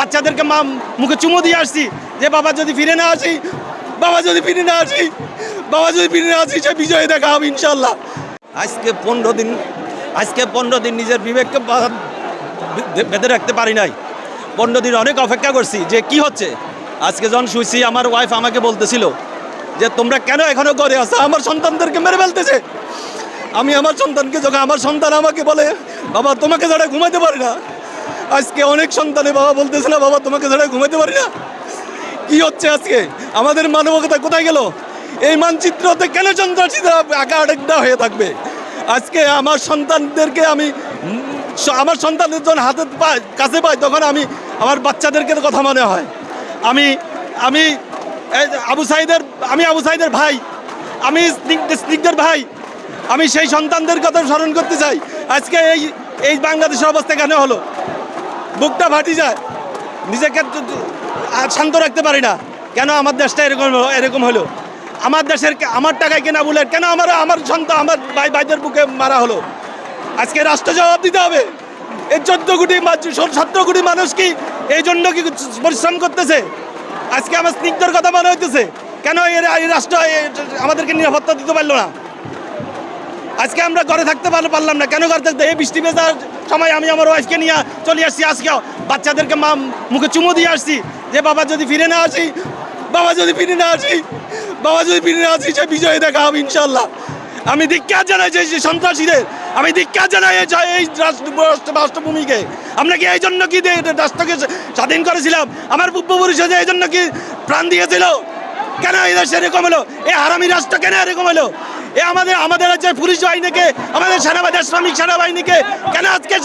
বাচ্চাদেরকে মুখে চুমো দিয়ে আসছি যে বাবা যদি ফিরে না আসি, বাবা যদি ফিরে না আসি, বাবা যদি ফিরে না আসি, সে বিজয় দেখা হবে ইনশাল্লাহ। আজকে 15 দিন নিজের বিবেককে বেঁধে রাখতে পারি নাই। 15 দিন অনেক অপেক্ষা করছি যে কি হচ্ছে। আজকে যখন শুইছি আমার ওয়াইফ আমাকে বলতেছিল যে তোমরা কেন এখনো ঘরে আসো, আমার সন্তানদেরকে মেরে ফেলতেছে। আমি আমার সন্তানকে যখন আমার সন্তান আমাকে বলে বাবা তোমাকে ছাড়া ঘুমাতে পারি না, আজকে অনেক সন্তানে বাবা বলতেছে না বাবা তোমাকে ছাড়া ঘুমাতে পারি না। কি হচ্ছে আজকে? আমাদের মানবিকতা কোথায় গেল? এই মানচিত্রতে কেন সন্ত্রাসীরা একা আরেকটা হয়ে থাকবে? আজকে আমার সন্তানদেরকে আমি আমার সন্তানদের যখন হাতে কাছে পাই তখন আমি আমার বাচ্চাদেরকে কথা মনে হয়। আমি আমি আবু সাইদের ভাই, আমি স্নিগ্ধের ভাই, আমি সেই সন্তানদের কথা স্মরণ করতে চাই। আজকে এই বাংলাদেশের অবস্থা কেন হলো? বুকটা ফাটি যায়, নিজেকে শান্ত রাখতে পারি না। কেন আমার দেশটা এরকম হলো? আমার দেশের আমার টাকায় কেনা বুলেট কেন আমার সন্তান আমার ভাইদের বুকে মারা হলো? আজকে রাষ্ট্র জবাব দিতে হবে। এই 17 কোটি মানুষ কি এই জন্য কি পরিশ্রম করতেছে? আজকে আমার স্নিগ্ধর কথা মনে হইতেছে, কেন এই রাষ্ট্র আমাদেরকে নিরাপত্তা দিতে পারলো না? আজকে আমরা ঘরে থাকতে পারলাম না, কেন ঘরে থাকতে? এই বৃষ্টি ভেজার সময় আমি আমার ওয়াইফকে নিয়ে চলে আসছি। আজকে বাচ্চাদেরকে মুখে চুমো দিয়ে আসছি যে বাবা যদি ফিরে না আসি, বাবা যদি ফিরে না আসি, বাবা যদি ফিরে না আসি, সে বিজয় দেখা হবে ইনশাল্লাহ। আমি ধিক্কার জানাই যে সন্ত্রাসীদের, আমি ধিক্কার জানাই এই রাষ্ট্রভূমিকে। আমরা কি এই জন্য কি রাষ্ট্রকে স্বাধীন করেছিলাম? আমার পূর্বপুরুষরা এই জন্য কি প্রাণ দিয়েছিল? কেন এই দেশে এরকম হলো? এই হারামি রাষ্ট্র কেন এরকম হলো? এ আমাদের রাজ্যের পুলিশ বাহিনীকে, আমাদের শ্রমিক সেনাবাহিনীকে কেন আজকে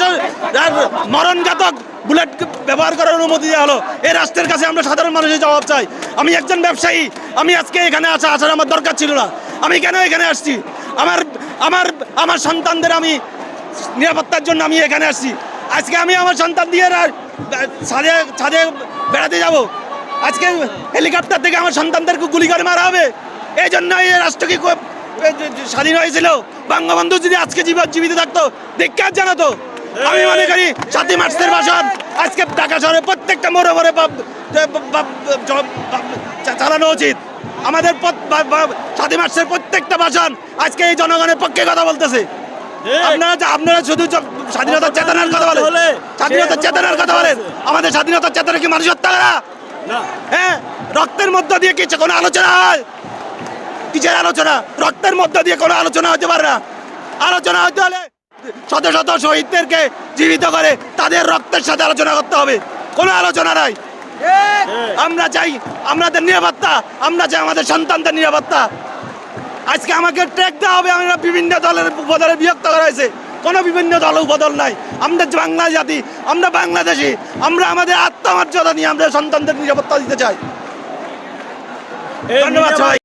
মরণঘাতক বুলেট ব্যবহার করার অনুমতি দেওয়া হলো? এই রাষ্ট্রের কাছে আমরা সাধারণ মানুষের জবাব চাই। আমি একজন ব্যবসায়ী, আমি আজকে এখানে আসার আমার দরকার ছিল না। আমি কেন এখানে আসছি? আমার সন্তানদের আমি নিরাপত্তার জন্য আমি এখানে আসছি। আজকে আমি আমার সন্তান দিয়ে ছাদে বেড়াতে যাব, আজকে হেলিকপ্টার থেকে আমার সন্তানদেরকে গুলি করে মারা হবে। এই জন্য এই রাষ্ট্র কি স্বাধীন হয়েছিল? বঙ্গবন্ধু যদি আজকে জীবিত থাকতো ধিক্কার জানাতো। আমি মনে করি 7ই মার্চের ভাষণ আজকে ঢাকা শহরে প্রত্যেকটা মোড়ে চালানো উচিত। আমাদের 7ই মার্চের প্রত্যেকটা ভাষণ আজকে এই জনগণের পক্ষে কথা বলতেছে। আপনারা শুধু স্বাধীনতার চেতনার কথা বলেন, স্বাধীনতার চেতনার কথা বলেন। আমাদের স্বাধীনতার চেতনা কি মানুষ হত্যা করা? হ্যাঁ, রক্তের মধ্য দিয়ে কিছু কোনো আলোচনা হয়? কিসের আলোচনা? রক্তের মধ্য দিয়ে কোনো আলোচনা হতে পারে না। আলোচনা হতে হলে শত শত শহীদদেরকে জীবিত করে তাদের রক্তের সাথে আলোচনা করতে হবে। কোনো আলোচনা নাই। আমরা চাই আমাদের নিরাপত্তা, আমরা চাই আমাদের সন্তানদের নিরাপত্তা। আজকে আমাকে ট্র্যাক দেওয়া হবে। আমরা বিভিন্ন দলের উপদলে বিভক্ত করা হয়েছে, কোনো বিভিন্ন দল উপদল নাই। আমরা বাংলা জাতি, আমরা বাংলাদেশি, আমরা আমাদের আত্মমর্যাদা নিয়ে আমরা সন্তানদের নিরাপত্তা দিতে চাই। ধন্যবাদ সবাই।